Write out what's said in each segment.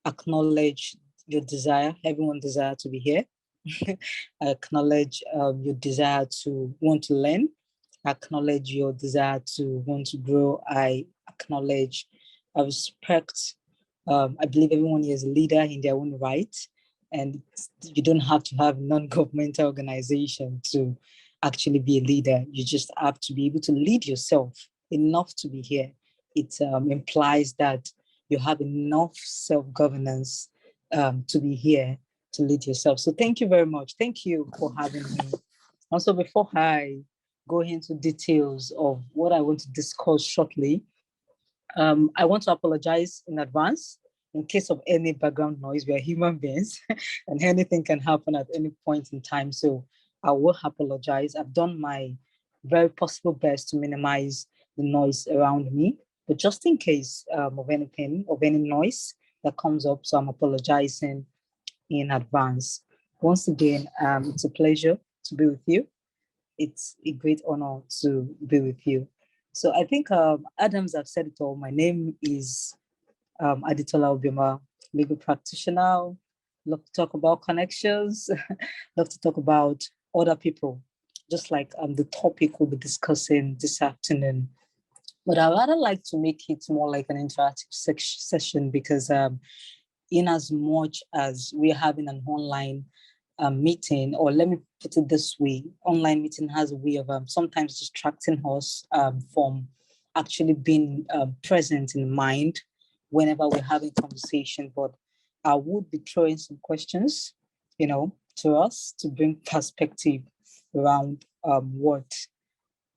acknowledge your desire. Everyone desire to be here. I acknowledge your desire to want to learn. I acknowledge your desire to want to grow. I acknowledge, I respect. I believe everyone is a leader in their own right, and you don't have to have a non-governmental organization to actually be a leader. You just have to be able to lead yourself enough to be here. It implies that you have enough self-governance to be here to lead yourself. So thank you very much. Thank you for having me. Also, before I go into details of what I want to discuss shortly, I want to apologize in advance in case of any background noise. We are human beings and anything can happen at any point in time. So I will apologize. I've done my very possible best to minimize the noise around me, but just in case of anything, of any noise that comes up, so I'm apologizing in advance. Once again, it's a pleasure to be with you. It's a great honor to be with you. So I think Adams have said it all. My name is Adetola Obioma, legal practitioner. Love to talk about connections. Love to talk about other people, just like the topic we'll be discussing this afternoon. But I rather like to make it more like an interactive session because in as much as we're having an online meeting, or let me put it this way, online meeting has a way of sometimes distracting us from actually being present in mind whenever we're having conversation. But I would be throwing some questions, to us to bring perspective around what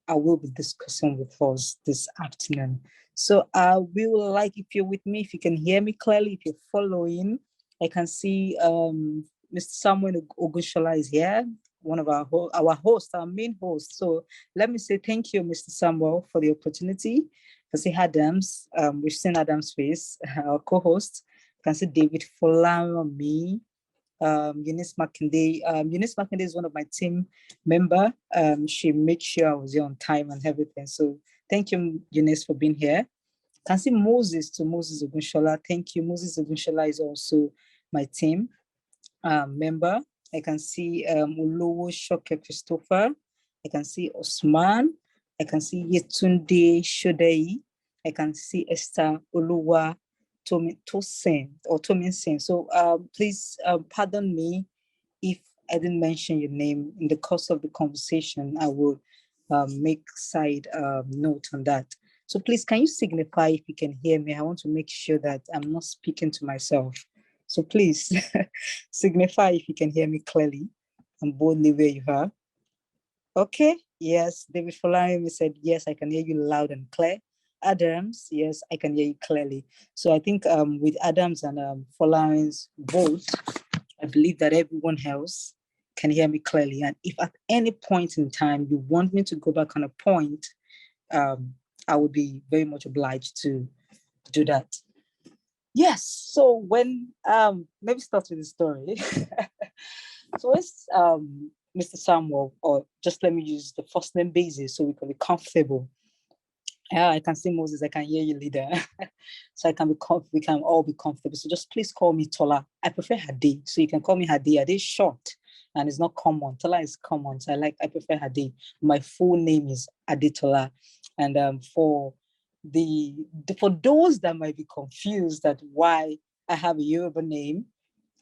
I will be discussing with us this afternoon. So I will like, if you're with me, if you can hear me clearly, if you're following, I can see Mr. Samuel Ogushola is here, one of our host, our main host. So let me say thank you, Mr. Samuel, for the opportunity. I see Adams, we've seen Adam's face, our co-host. I can see David Folami, Eunice Makinde. Eunice Makinde is one of my team member. She made sure I was here on time and everything. So thank you, Eunice, for being here. I can see Moses Ogunshola. Thank you. Moses Ogunshola is also my team member. I can see Olowo Shoke Christopher. I can see Osman. I can see Yetunde Shodei. I can see Esther Oluwa Tominsin. So please pardon me if I didn't mention your name in the course of the conversation. I will make side note on that. So please, can you signify if you can hear me? I want to make sure that I'm not speaking to myself. So please signify if you can hear me clearly and boldly where you are. Okay, yes, David Folami said, yes, I can hear you loud and clear. Adams, yes, I can hear you clearly. So I think with Adams and Folami's vote, I believe that everyone else can hear me clearly. And if at any point in time you want me to go back on a point, I would be very much obliged to do that. Yes, so when, maybe start with the story. So it's Mr. Samuel, or just let me use the first name basis so we can be comfortable. Yeah, I can see Moses, I can hear you, leader. So we can all be comfortable. So just please call me Tola. I prefer Hadi, so you can call me Hadi. Hadi is short and it's not common. Tola is common, so I prefer Hadi. My full name is Adetola. And for those that might be confused that why I have a Yoruba name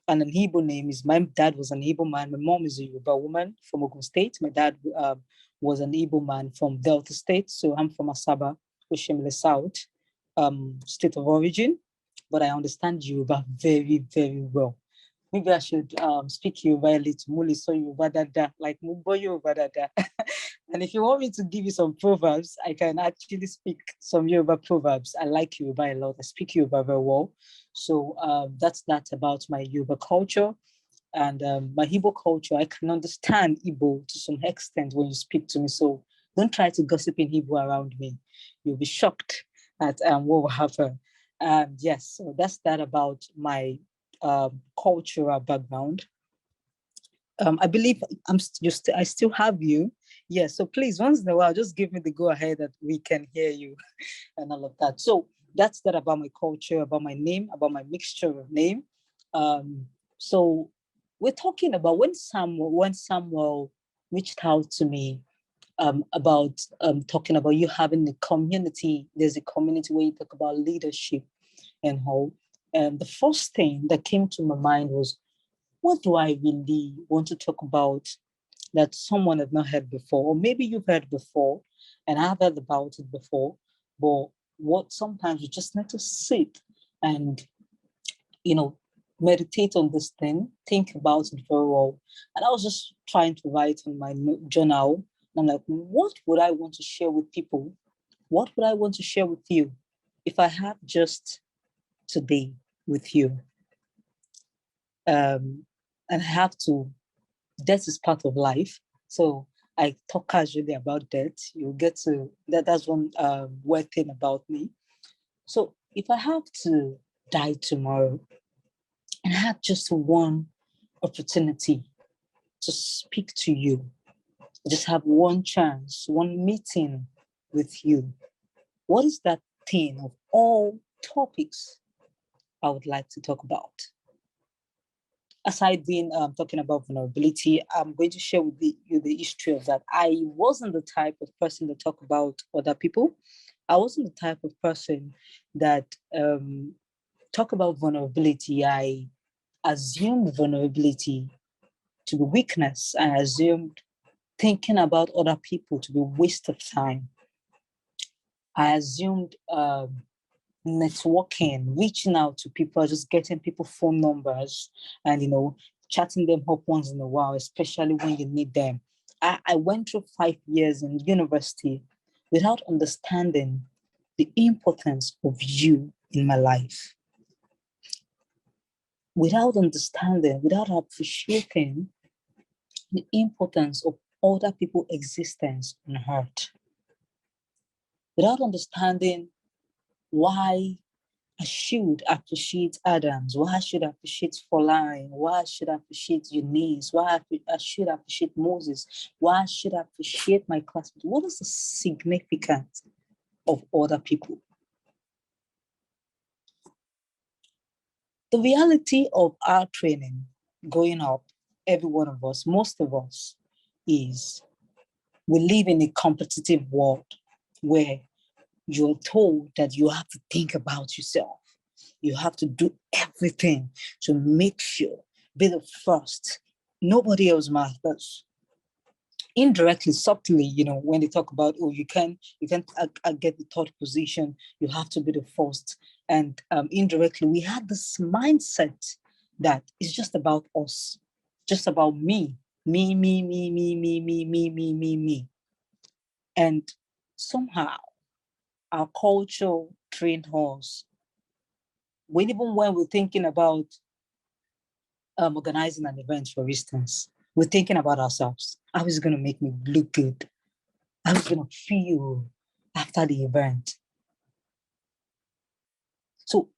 and an Igbo name, is my dad was an Igbo man. My mom is a Yoruba woman from Ogun State. My dad was an Igbo man from Delta State. So I'm from Asaba, Oshimile South, state of origin. But I understand Yoruba very, very well. Maybe I should speak Yoruba a little, Muli so Yoruba dada, like Mubo Yoruba dada. And if you want me to give you some proverbs, I can actually speak some Yoruba proverbs. I like Yoruba a lot. I speak Yoruba very well. So that's about my Yoruba culture. And my Igbo culture, I can understand Igbo to some extent when you speak to me. So don't try to gossip in Igbo around me. You'll be shocked at what will happen. Yes, so that's that about my cultural background. I believe I still have you. Yeah, so please, once in a while, just give me the go ahead that we can hear you and all of that. So That's that about my culture, about my name, about my mixture of name. So we're talking about when Samuel reached out to me about talking about you having a community. There's a community where you talk about leadership and how. And the first thing that came to my mind was, what do I really want to talk about that someone has not heard before? Or maybe you've heard before, and I've heard about it before, but what sometimes you just need to sit and, you know, meditate on this thing, think about it very well. And I was just trying to write in my journal. And I'm like, what would I want to share with people? What would I want to share with you if I have just today with you? And I have to, death is part of life. So I talk casually about death. You'll get to, that's one weird thing about me. So if I have to die tomorrow and I have just one opportunity to speak to you, just have one chance, one meeting with you, what is that thing of all topics I would like to talk about? Aside being talking about vulnerability, I'm going to share with you the history of that. I wasn't the type of person to talk about other people. I wasn't the type of person that talk about vulnerability. I assumed vulnerability to be weakness. I assumed thinking about other people to be a waste of time. I assumed networking, reaching out to people, just getting people phone numbers and, chatting them up once in a while, especially when you need them. I went through 5 years in university without understanding the importance of you in my life, without understanding, without appreciating the importance of other people's existence on earth, without understanding why I should appreciate Adams, why I should appreciate Foline, why I should appreciate Eunice, why I should appreciate Moses, why I should appreciate my classmates. What is the significance of other people? The reality of our training growing up, every one of us, most of us, is we live in a competitive world where you're told that you have to think about yourself. You have to do everything to make sure, be the first. Nobody else matters. Indirectly, subtly, when they talk about, oh, you can't get the third position, you have to be the first. And indirectly, we had this mindset that it's just about us, just about me, me, me, me, me, me, me, me, me, me, me. And somehow our culture trained us. Even when we're thinking about organizing an event, for instance, we're thinking about ourselves. How is it going to make me look good? How is it going to feel after the event? So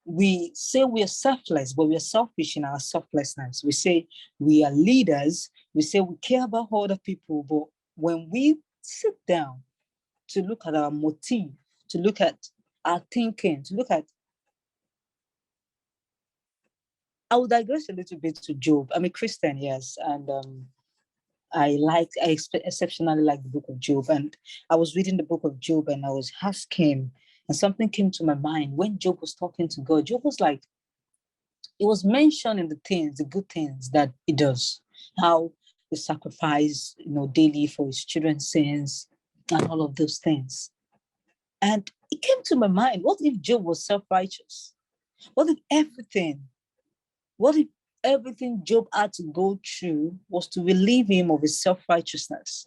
we say we are selfless, but we are selfish in our selflessness. We say we are leaders. We say we care about other people, but when we sit down to look at our motive, to look at our thinking, to look at, I would digress a little bit to Job. I'm a Christian, yes, and I exceptionally like the book of Job. And I was reading the book of Job and I was asking, and something came to my mind when Job was talking to God. Job was like, it was mentioning the good things that he does, how he sacrifice, daily for his children's sins and all of those things. And it came to my mind, what if Job was self-righteous? What if everything Job had to go through was to relieve him of his self-righteousness?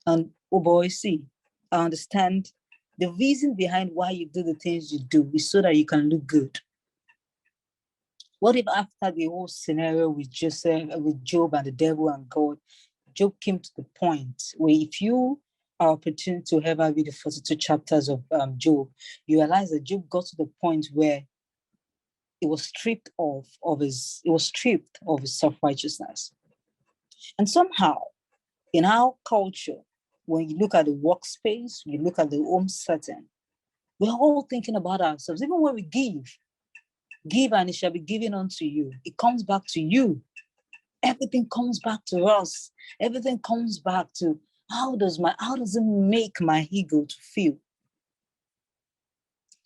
And oh boy, see, I understand the reason behind why you do the things you do is so that you can look good. What if after the whole scenario with Job and the devil and God, Job came to the point where if you are opportunity to ever read the 42 chapters of Job, you realize that Job got to the point where it was stripped of his self-righteousness. And somehow in our culture, when you look at the workspace, you look at the home setting, We're all thinking about ourselves. Even when we give and it shall be given unto you. It comes back to you. Everything comes back to us. Everything comes back to how does it make my ego to feel?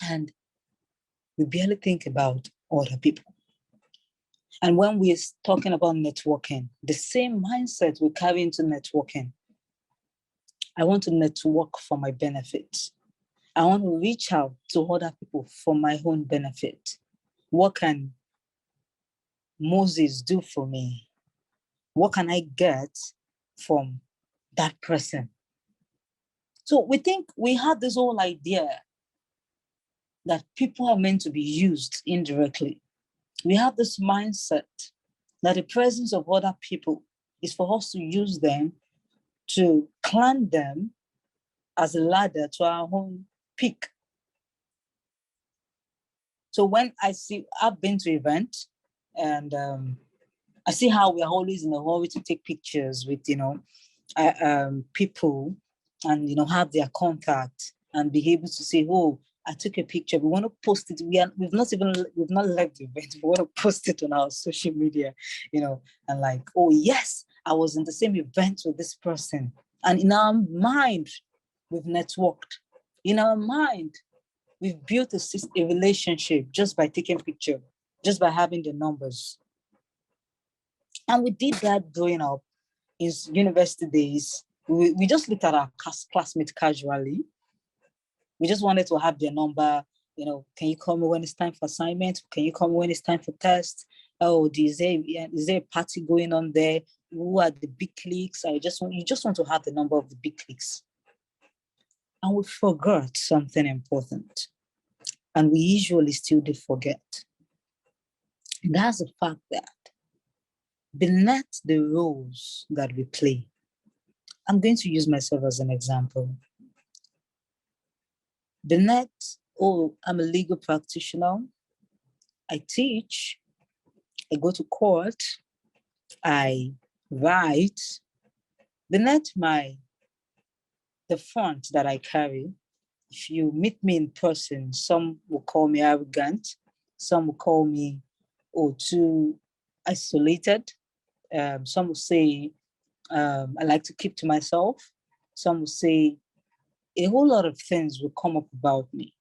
And we barely think about other people. And when we're talking about networking, the same mindset we carry into networking. I want to network for my benefit. I want to reach out to other people for my own benefit. What can Moses do for me? What can I get from that person? So we think we have this whole idea that people are meant to be used indirectly. We have this mindset that the presence of other people is for us to use them, to climb them as a ladder to our own peak. So when I've been to events and I see how we're always in a hurry to take pictures with, people and, have their contact and be able to say, oh, I took a picture. We want to post it. We've not left the event. We want to post it on our social media, and like, oh yes, I was in the same event with this person. And in our mind, we've networked. In our mind, we've built a relationship just by taking picture, just by having the numbers. And we did that growing up in university days. We just looked at our classmates casually. We just wanted to have their number. Can you call me when it's time for assignment? Can you call me when it's time for test? Oh, is there a party going on there? Who are the big cliques? You just want to have the number of the big cliques. And we forgot something important. And we usually still do forget. And that's the fact that beneath the roles that we play, I'm going to use myself as an example. Beneath, I'm a legal practitioner. I teach, I go to court, I write. Beneath the font that I carry, if you meet me in person, some will call me arrogant, some will call me too isolated. Some will say I like to keep to myself. Some will say a whole lot of things will come up about me.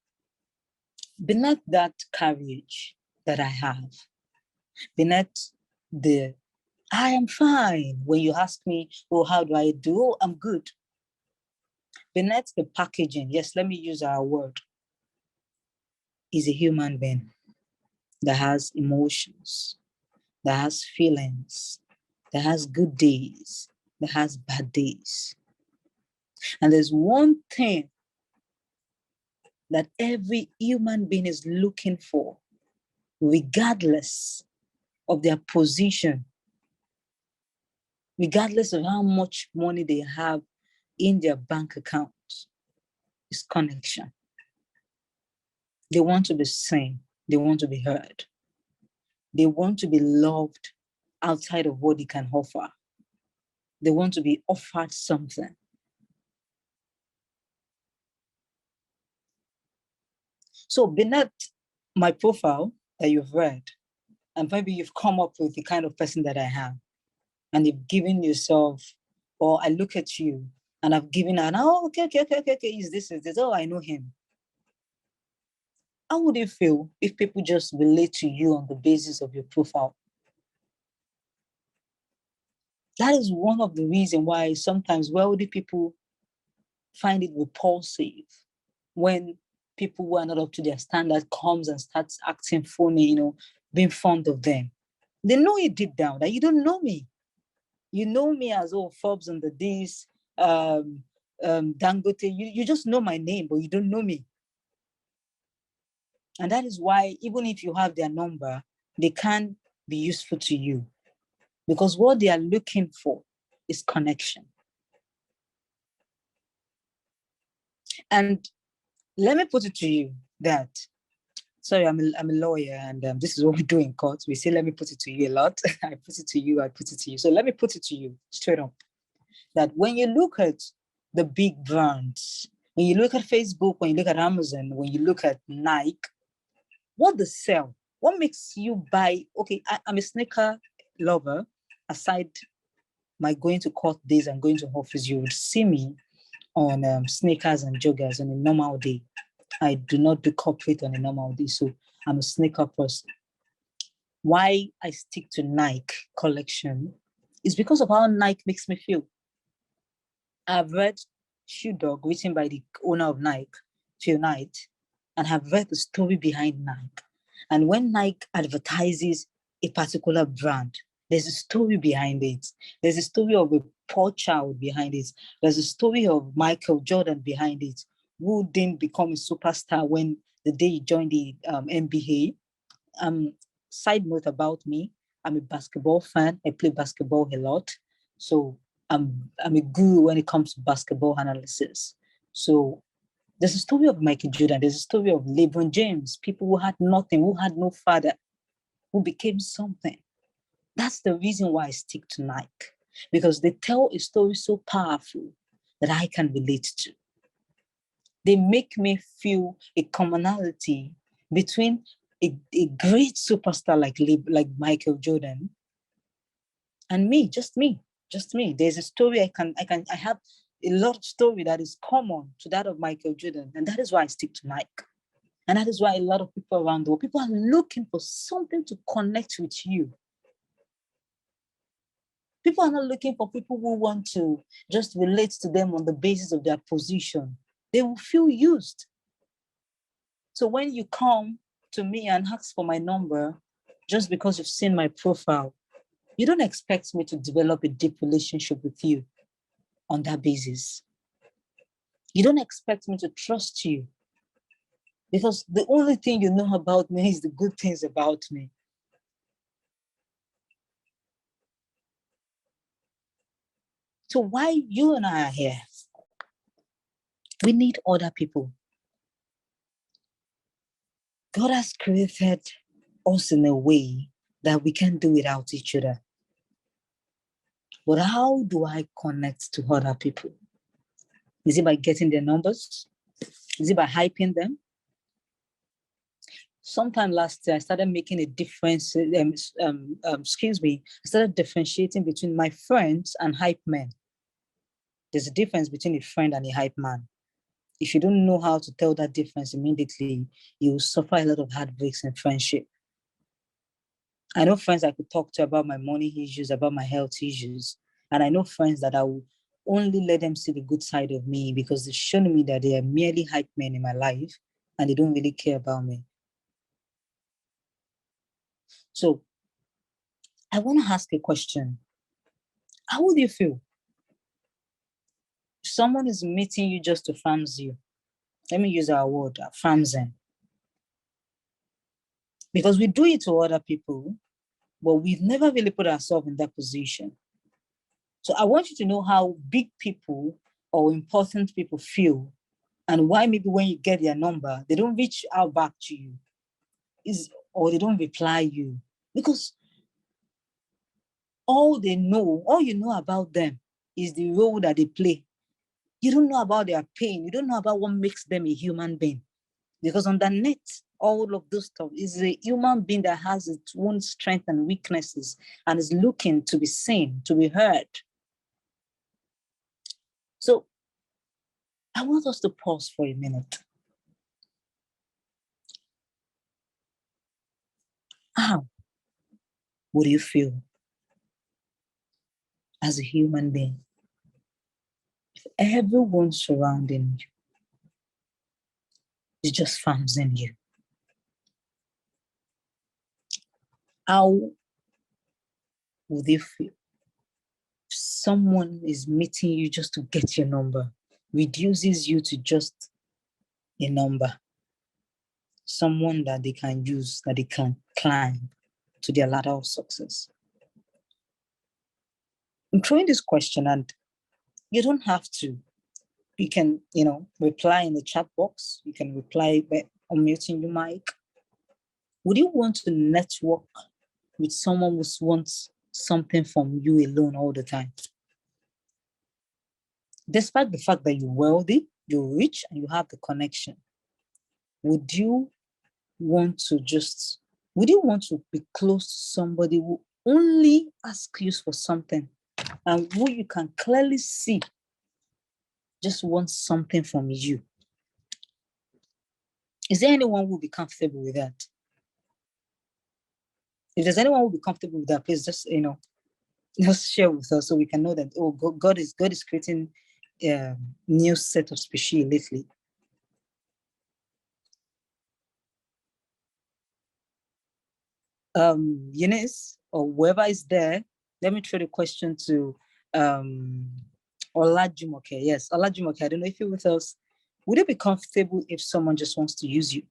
Beneath that courage that I have, beneath the I am fine when you ask me, oh, how do I do? Oh, I'm good. Beneath the packaging, yes, let me use our word, is a human being that has emotions, that has feelings, that has good days, that has bad days. And there's one thing that every human being is looking for, regardless of their position, regardless of how much money they have in their bank account, is connection. They want to be seen. They want to be heard. They want to be loved outside of what they can offer. They want to be offered something. So beneath my profile that you've read, and maybe you've come up with the kind of person that I am, and you've given yourself, or I look at you and I've given her, oh, okay, is this, oh, I know him. How would you feel if people just relate to you on the basis of your profile? That is one of the reasons why sometimes wealthy people find it repulsive when people who are not up to their standard comes and starts acting funny, being fond of them. They know it deep down that you don't know me. You know me as, Forbes on the this, Dangote. You just know my name, but you don't know me. And that is why even if you have their number, they can't be useful to you, because what they are looking for is connection. And let me put it to you that, sorry, I'm a lawyer, and this is what we do in court. We say, let me put it to you a lot. I put it to you, I put it to you. So let me put it to you straight up, that when you look at the big brands, When you look at Facebook, when you look at Amazon, when you look at Nike, what they sell, what makes you buy? Okay, I'm a sneaker lover. Aside my going to court days and going to office, you would see me on sneakers and joggers on a normal day. I do not do corporate on a normal day, so I'm a sneaker person. Why I stick to Nike collection is because of how Nike makes me feel. I've read Shoe Dog, written by the owner of Nike, Phil Knight, and have read the story behind Nike. And when Nike advertises a particular brand, there's a story behind it. There's a story of a poor child behind it. There's a story of Michael Jordan behind it, who didn't become a superstar when the day he joined the NBA. Side note about me, I'm a basketball fan. I play basketball a lot. So I'm a guru when it comes to basketball analysis. So there's a story of Michael Jordan. There's a story of LeBron James, people who had nothing, who had no father, who became something. That's the reason why I stick to Nike, because they tell a story so powerful that I can relate to. They make me feel a commonality between a great superstar like Michael Jordan and me, just me. There's a story I have a lot of story that is common to that of Michael Jordan, and that is why I stick to Nike. And that is why a lot of people around the world, people are looking for something to connect with you. People are not looking for people who want to just relate to them on the basis of their position. They will feel used. So when you come to me and ask for my number, just because you've seen my profile, you don't expect me to develop a deep relationship with you on that basis. You don't expect me to trust you because the only thing you know about me is the good things about me. So why you and I are here? We need other people. God has created us in a way that we can't do without each other. But how do I connect to other people? Is it by getting their numbers? Is it by hyping them? Sometime last year, I started making a difference. I started differentiating between my friends and hype men. There's a difference between a friend and a hype man. If you don't know how to tell that difference immediately, you will suffer a lot of heartbreaks in friendship. I know friends I could talk to about my money issues, about my health issues. And I know friends that I will only let them see the good side of me because they've shown me that they are merely hype men in my life and they don't really care about me. So I want to ask a question. How would you feel if someone is meeting you just to farms you? Let me use our word, farms them. Because we do it to other people, but we've never really put ourselves in that position. So I want you to know how big people or important people feel and why maybe when you get their number, they don't reach out back to you or they don't reply you. Because all you know about them is the role that they play. You don't know about their pain. You don't know about what makes them a human being. Because underneath all of those stuff is a human being that has its own strengths and weaknesses and is looking to be seen, to be heard. So I want us to pause for a minute. How would you feel as a human being if everyone surrounding you is just farms in you? How would you feel if someone is meeting you just to get your number, reduces you to just a number, someone that they can use, that they can climb to their ladder of success? I'm throwing this question and you don't have to. You can, reply in the chat box. You can reply by unmuting your mic. Would you want to network with someone who wants something from you alone all the time? Despite the fact that you're wealthy, you're rich and you have the connection, would you want to be close to somebody who only asks you for something and who you can clearly see just wants something from you? Is there anyone who will be comfortable with that? If there's anyone who will be comfortable with that, please just, just share with us so we can know that, oh, God is creating a new set of species lately. Eunice, or whoever is there, let me throw the question to Olajumoke. Yes, Olajumoke, I don't know if you're with us. Would it be comfortable if someone just wants to use you?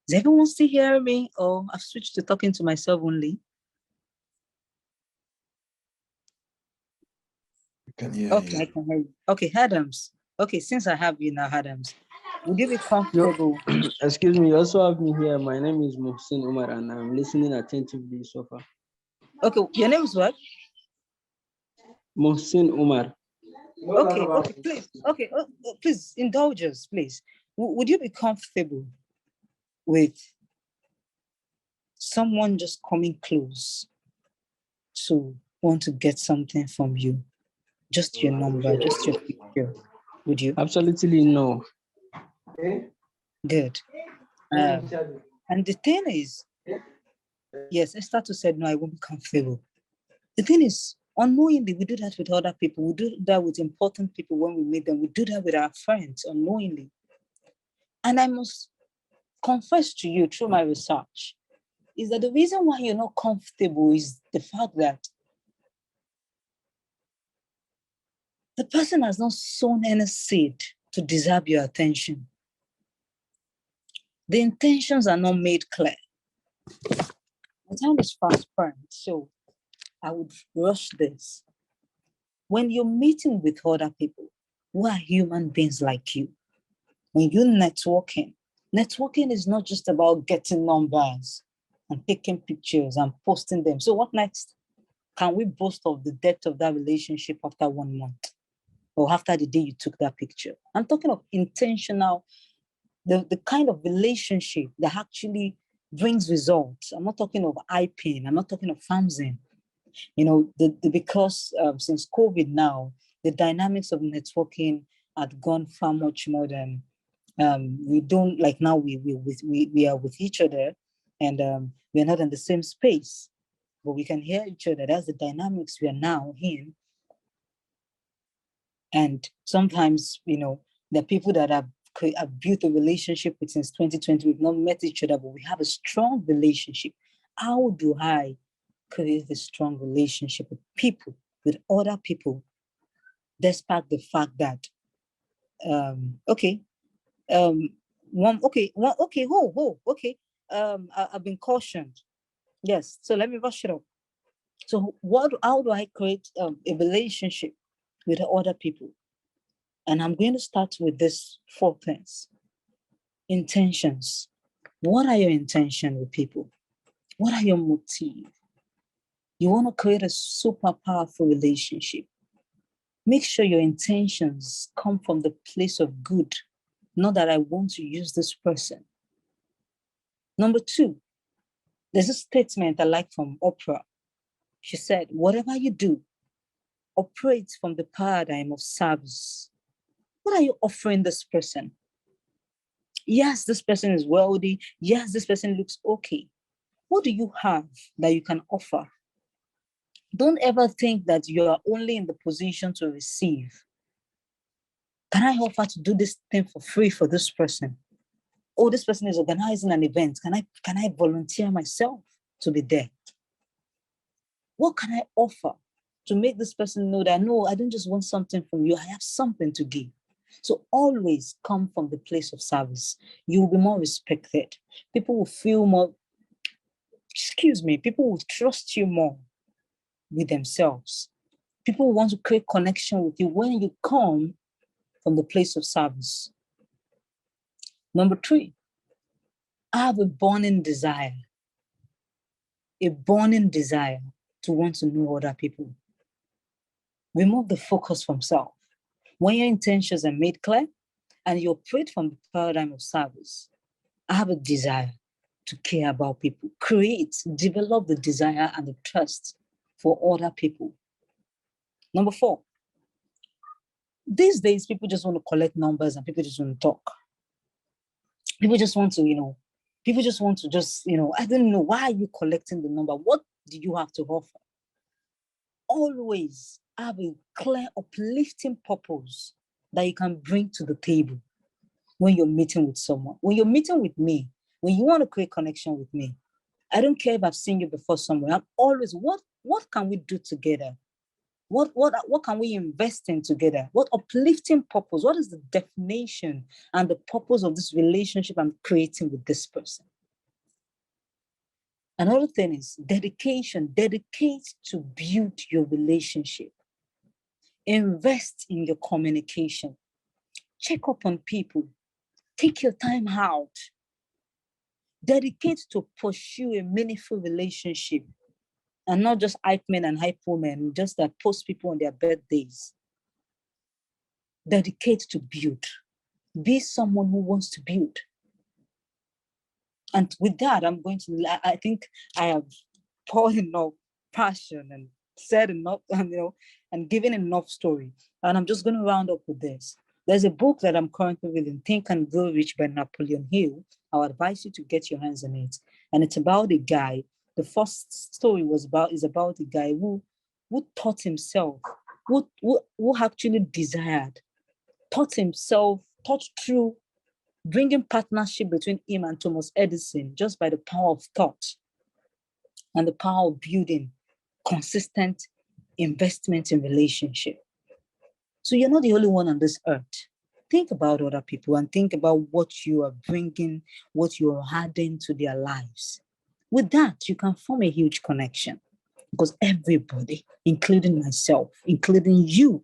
Is everyone still hearing me, or I've switched to talking to myself only? Okay, I can hear you. Okay, Adams. Okay, since I have you now, Adams, would you be comfortable? Excuse me, you also have me here. My name is Mohsin Umar, and I'm listening attentively so far. Okay, your name is what? Mohsin Umar. Okay, please. Okay, please indulge us, please. Would you be comfortable with someone just coming close to want to get something from you? Just your number, just your picture. Would you? Absolutely no. Good. And the thing is, yes, Esther said, no, I won't be comfortable. The thing is, unknowingly, we do that with other people. We do that with important people when we meet them. We do that with our friends unknowingly. And I must confess to you through my research is that the reason why you're not comfortable is the fact that the person has not sown any seed to deserve your attention. The intentions are not made clear. My time is fast spent, so I would rush this. When you're meeting with other people who are human beings like you, when you're networking is not just about getting numbers and taking pictures and posting them. So what next? Can we boast of the depth of that relationship after 1 month or after the day you took that picture? I'm talking of intentional, the kind of relationship that actually brings results. I'm not talking of hyping. I'm not talking of farming. Because since COVID now, the dynamics of networking had gone far much more than we don't like now. We are with each other, and we're not in the same space, but we can hear each other. That's the dynamics we are now in. And sometimes, the people that have built a relationship with since 2020, we've not met each other, but we have a strong relationship. How do I create a strong relationship with people, with other people, despite the fact that, I've been cautioned. Yes, so let me rush it up. So how do I create a relationship with other people? And I'm going to start with this 4 things. Intentions. What are your intentions with people? What are your motives? You want to create a super powerful relationship. Make sure your intentions come from the place of good, not that I want to use this person. Number 2, there's a statement I like from Oprah. She said, whatever you do, operate from the paradigm of service. What are you offering this person? Yes, this person is wealthy. Yes, this person looks okay. What do you have that you can offer? Don't ever think that you are only in the position to receive. Can I offer to do this thing for free for this person? Oh, this person is organizing an event. Can I volunteer myself to be there? What can I offer to make this person know that, no, I don't just want something from you. I have something to give. So always come from the place of service. You will be more respected. People will feel more, people will trust you more with themselves. People want to create connection with you when you come from the place of service. Number 3, I have a burning desire to want to know other people. Remove the focus from self. When your intentions are made clear and you operate from the paradigm of service, I have a desire to care about people, develop the desire and the trust for other people. Number 4, these days, people just want to collect numbers and people just want to talk. People just want to, I don't know, why are you collecting the number? What do you have to offer? Always have a clear, uplifting purpose that you can bring to the table when you're meeting with someone. When you're meeting with me, when you want to create connection with me, I don't care if I've seen you before somewhere. I'm always, what can we do together? What can we invest in together? What uplifting purpose? What is the definition and the purpose of this relationship I'm creating with this person? Another thing is dedication. Dedicate to build your relationship. Invest in your communication. Check up on people. Take your time out. Dedicate to pursue a meaningful relationship and not just hype men and hype women, just that post people on their birthdays. Dedicate to build. Be someone who wants to build. And with that, I think I have poured enough passion and said enough, and given enough story. And I'm just going to round up with this. There's a book that I'm currently reading, Think and Grow Rich by Napoleon Hill. I'll advise you to get your hands on it. And it's about a guy. The first story is about a guy who taught himself, who actually taught through bringing partnership between him and Thomas Edison just by the power of thought and the power of building consistent investment in relationship. So you're not the only one on this earth. Think about other people and think about what you are bringing, what you are adding to their lives. With that, you can form a huge connection because everybody, including myself, including you,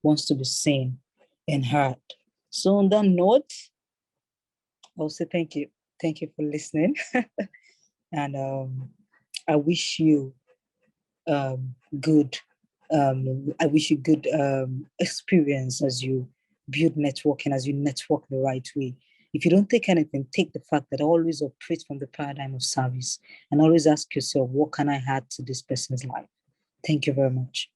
wants to be seen and heard. So on that note, I'll say thank you. Thank you for listening. And I wish you good experience as you build networking, as you network the right way. If you don't take anything, take the fact that always operate from the paradigm of service and always ask yourself, what can I add to this person's life? Thank you very much.